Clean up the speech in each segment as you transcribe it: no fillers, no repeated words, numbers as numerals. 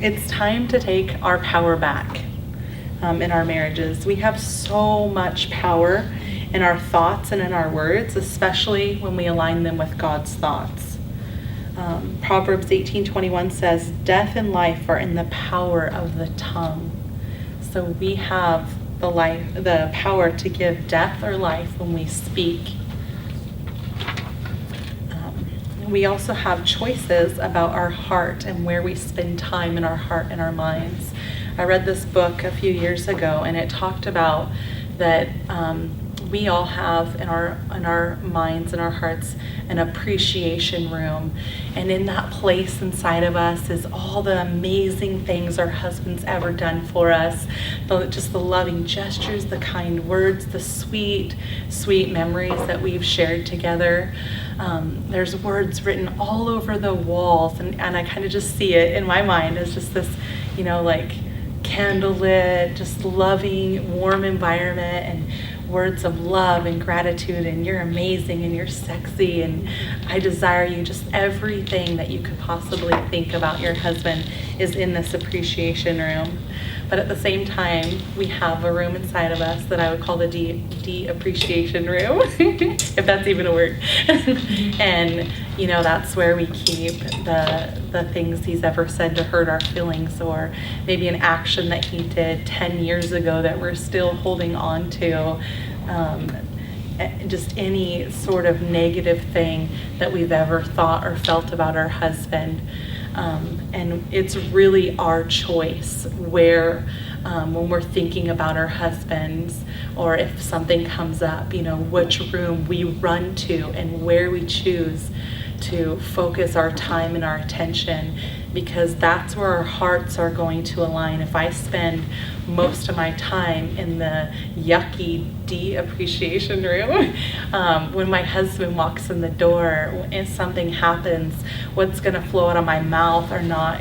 it's time to take our power back in our marriages. We have so much power in our thoughts and in our words, especially when we align them with God's thoughts. Proverbs 18:21 says, "Death and life are in the power of the tongue." So we have the power to give death or life when we speak. We also have choices about our heart and where we spend time in our heart and our minds. I read this book a few years ago, and it talked about that we all have in our minds and our hearts an appreciation room, and in that place inside of us is all the amazing things our husband's ever done for us, just the loving gestures, the kind words, the sweet memories that we've shared together. There's words written all over the walls, and I kind of just see it in my mind as just this, like candlelit, just loving, warm environment, and words of love and gratitude, and you're amazing and you're sexy and I desire you. Just everything that you could possibly think about your husband is in this appreciation room. But at the same time, we have a room inside of us that I would call the de-appreciation room, if that's even a word. And that's where we keep the things he's ever said to hurt our feelings, or maybe an action that he did 10 years ago that we're still holding on to. Just any sort of negative thing that we've ever thought or felt about our husband. And it's really our choice where, when we're thinking about our husbands, or if something comes up, which room we run to and where we choose to focus our time and our attention, because that's where our hearts are going to align. If I spend most of my time in the yucky de-appreciation room, when my husband walks in the door, if something happens, what's going to flow out of my mouth are not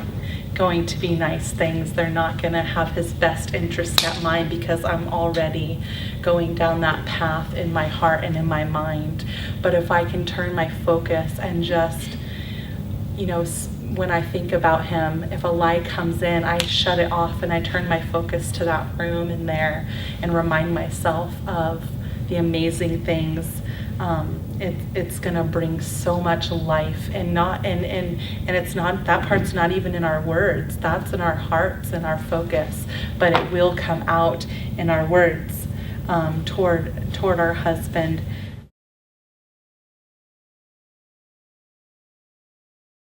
going to be nice things. They're not going to have his best interest at mind, because I'm already going down that path in my heart and in my mind. But if I can turn my focus and just, when I think about him, if a lie comes in, I shut it off and I turn my focus to that room in there and remind myself of the amazing things. It's gonna bring so much life, and it's not, that part's not even in our words. That's in our hearts and our focus, but it will come out in our words toward our husband.